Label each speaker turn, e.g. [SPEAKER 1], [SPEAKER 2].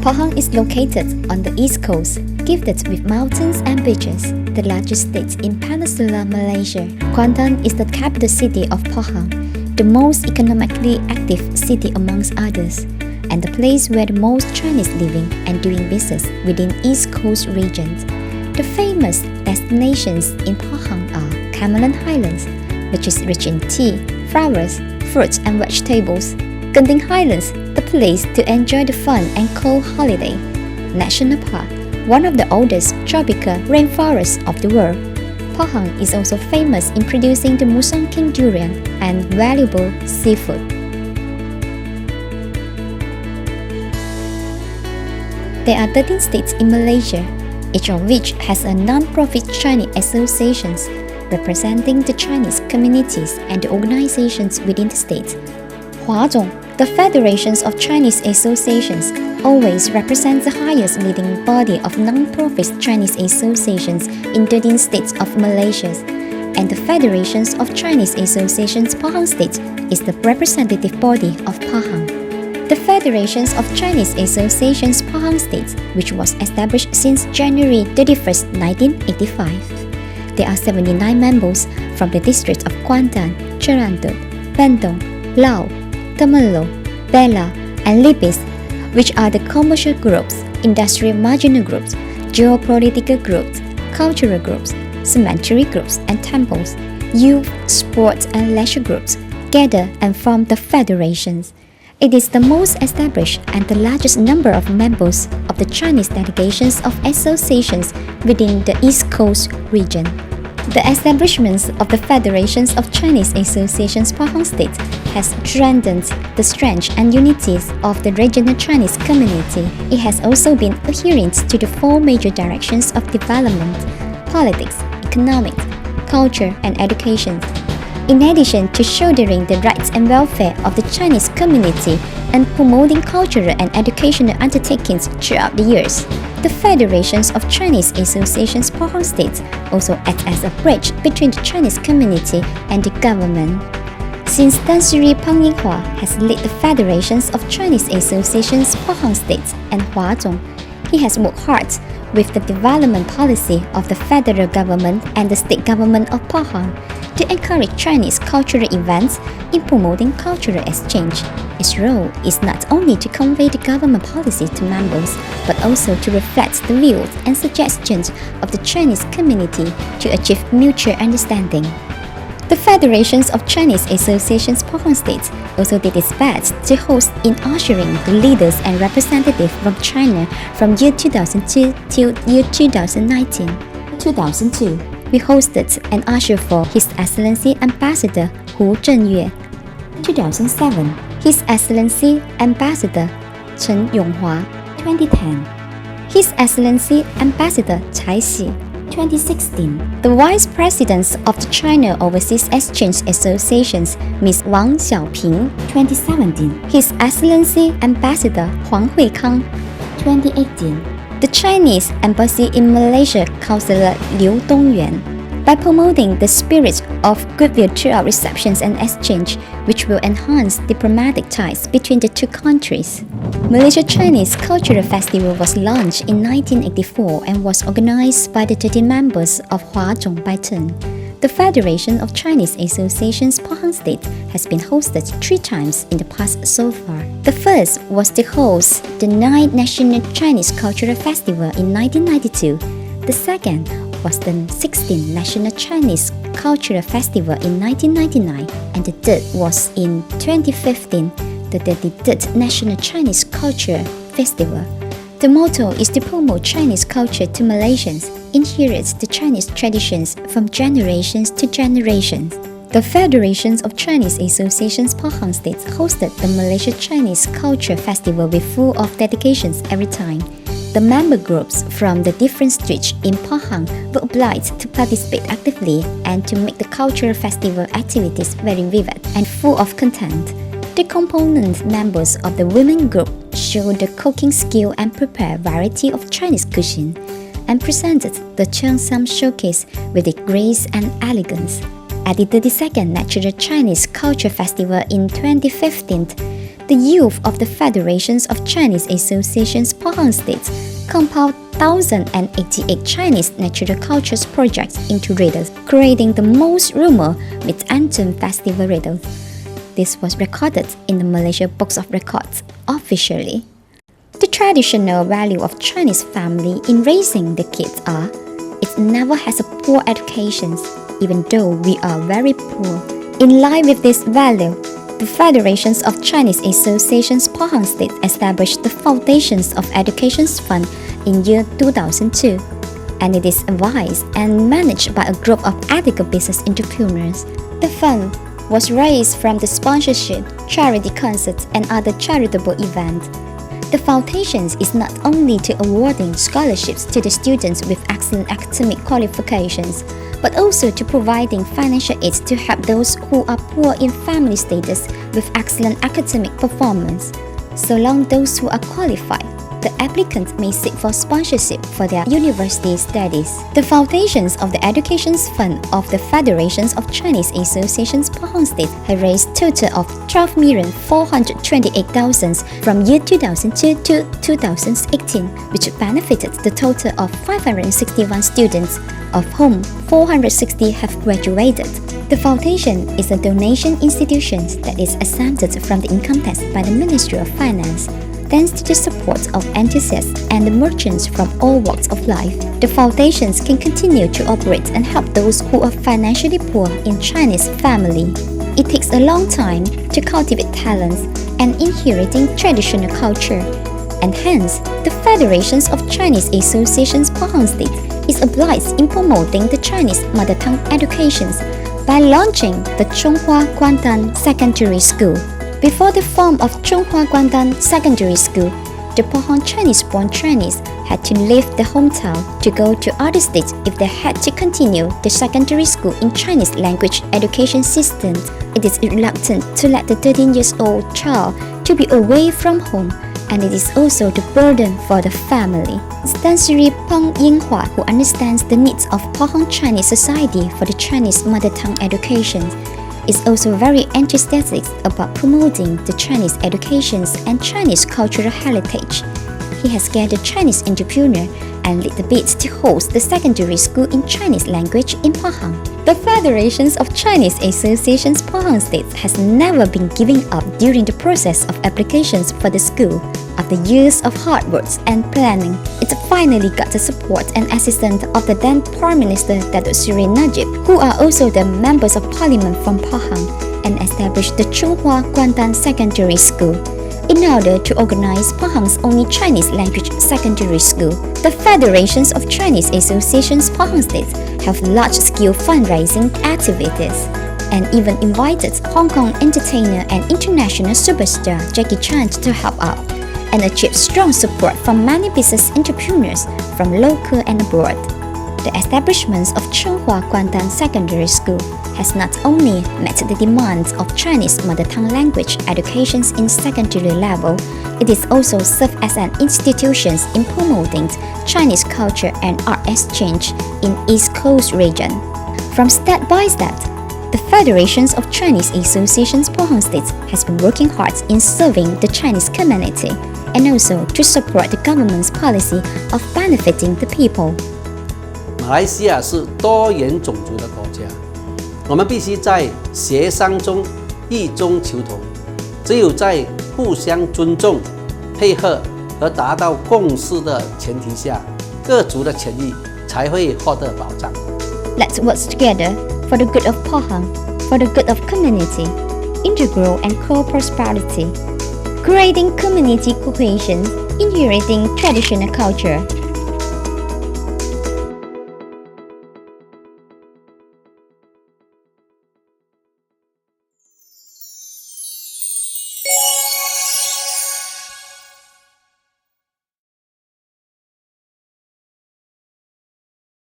[SPEAKER 1] Pahang is located on the east coast, gifted with mountains and beaches, the largest state in Peninsular Malaysia. Kuantan is the capital city of Pahang, the most economically active city amongst others, and the place where the most Chinese living and doing business within East Coast regions. The famous destinations in Pahang are Cameron Highlands, which is rich in tea, flowers, fruits and vegetables. Genting Highlands, the place to enjoy the fun and cold holiday. National Park, one of the oldest tropical rainforests of the world. Pahang is also famous in producing the Musang King durian and valuable seafood. There are 13 states in Malaysia, each of which has a non-profit Chinese associations representing the Chinese communities and the organizations within the states. Huazhong, the federations of Chinese associations, always represents the highest leading body of non-profit Chinese associations in 13 states of Malaysia, and the Federations of Chinese Associations Pahang State is the representative body of Pahang. The Federations of Chinese Associations Pahang State, which was established since January 31st, 1985. There are 79 members from the districts of Kuantan, Jerantut, Bandung, Lau, Temerloh, Bela, and Lipis, which are the commercial groups, industrial marginal groups, geopolitical groups, cultural groups, cemetery groups and temples, youth, sports and leisure groups, gather and form the federations. It is the most established and the largest number of members of the Chinese delegations of associations within the East Coast region. The establishment of the Federations of Chinese Associations Pahang State has strengthened the strength and unity of the regional Chinese community. It has also been adherent to the four major directions of development: politics, economics, culture, and education. In addition to shouldering the rights and welfare of the Chinese community and promoting cultural and educational undertakings throughout the years, the Federations of Chinese Associations Pahang State also act as a bridge between the Chinese community and the government. Since Tan Sri Pang Yinghua has led the Federations of Chinese Associations Pahang State and Huazhong, he has worked hard with the development policy of the federal government and the state government of Pahang to encourage Chinese cultural events in promoting cultural exchange. Its role is not only to convey the government policy to members, but also to reflect the views and suggestions of the Chinese community to achieve mutual understanding. The Federations of Chinese Associations Pahang State also did its best to host in ushering the leaders and representatives from China from year 2002 till year 2019. 2002, we hosted and ushered for His Excellency Ambassador Hu Zhenyue. 2007, His Excellency Ambassador Chen Yonghua. 2010, His Excellency Ambassador Cai Xi. 2016, the Vice Presidents of the China Overseas Exchange Associations, Ms. Wang Xiaoping. 2017, His Excellency Ambassador Huang Huikang. 2018, the Chinese Embassy in Malaysia Councillor Liu Dongyuan. By promoting the spirit of goodwill throughout receptions and exchange, which will enhance diplomatic ties between the two countries. Malaysia Chinese Cultural Festival was launched in 1984 and was organized by the 13 members of Huazhong by turn. The Federation of Chinese Associations Pahang State has been hosted 3 times in the past so far. The first was to host the 9th National Chinese Cultural Festival in 1992. The second was the 16th National Chinese Cultural Festival in 1999, and the third was in 2015, the 33rd National Chinese Culture Festival. The motto is to promote Chinese culture to Malaysians, inherit the Chinese traditions from generations to generations. The Federations of Chinese Associations Pahang State hosted the Malaysia Chinese Culture Festival with full of dedications every time. The member groups from the different streets in Pahang were obliged to participate actively and to make the cultural festival activities very vivid and full of content. The component members of the women group showed the cooking skill and prepared variety of Chinese cuisine and presented the Cheongsam showcase with its grace and elegance. At the 32nd Natural Chinese Culture Festival in 2015, the The youth of the Federations of Chinese Associations Pahang States compiled 1,088 Chinese natural cultures projects into riddles, creating the most rumor with Anthem Festival riddle. This was recorded in the Malaysia Books of Records officially. The traditional value of Chinese family in raising the kids are, it never has a poor education, even though we are very poor. In line with this value, the Federations of Chinese Associations Pahang State established the Foundations of Education Fund in year 2002, and it is advised and managed by a group of ethical business entrepreneurs. The fund was raised from the sponsorship, charity concerts, and other charitable events. The foundation is not only to awarding scholarships to the students with excellent academic qualifications, but also to providing financial aid to help those who are poor in family status with excellent academic performance. So long those who are qualified, the applicant may seek for sponsorship for their university studies. The foundations of the Education Fund of the Federations of Chinese Associations Pahang State have raised a total of 12,428,000 from year 2002 to 2018, which benefited the total of 561 students, of whom 460 have graduated. The foundation is a donation institution that is exempted from the income tax by the Ministry of Finance. Thanks to the support of enthusiasts and the merchants from all walks of life, the foundations can continue to operate and help those who are financially poor in Chinese family. It takes a long time to cultivate talents and inheriting traditional culture, and hence, the Federations of Chinese Associations Pahang State is obliged in promoting the Chinese mother tongue educations by launching the Chonghua Guangdan Secondary School. Before the form of Chonghua Guangdan Secondary School, the Pahang Chinese-born Chinese had to leave their hometown to go to other states if they had to continue the secondary school in Chinese language education system. It is reluctant to let the 13-year-old child to be away from home, and it is also the burden for the family. Stansiri Peng Yinghua, who understands the needs of Pahang Chinese society for the Chinese mother tongue education, is also very enthusiastic about promoting the Chinese educations and Chinese cultural heritage. He has gathered Chinese entrepreneur and led the bid to host the secondary school in Chinese language in Pahang. The Federations of Chinese Associations Pahang State has never been giving up during the process of applications for the school. After years of hard work and planning, it finally got the support and assistance of the then Prime Minister Datuk Seri Najib, who are also the members of Parliament from Pahang, and established the Chonghua Guangdan Secondary School. In order to organize Pahang's only Chinese language secondary school, the Federations of Chinese Associations Pahang State have large-scale fundraising activities, and even invited Hong Kong entertainer and international superstar Jackie Chan to help out, and achieved strong support from many business entrepreneurs from local and abroad. The establishment of Chonghua Guangdan Secondary School has not only met the demands of Chinese mother tongue language education in secondary level, it is also served as an institution in promoting Chinese culture and art exchange in East Coast region. From step by step, the Federations of Chinese Associations Pahang State has been working hard in serving the Chinese community and also to support the government's policy of benefiting the people.
[SPEAKER 2] 马来西亚是多元种族的国家，我们必须在协商中异中求同，只有在互相尊重、配合和达到共识的前提下，各族的权益才会获得保障。
[SPEAKER 1] Let's work together for the good of Pahang, for the good of community, integral and co-prosperity, creating community cohesion, inheriting traditional culture,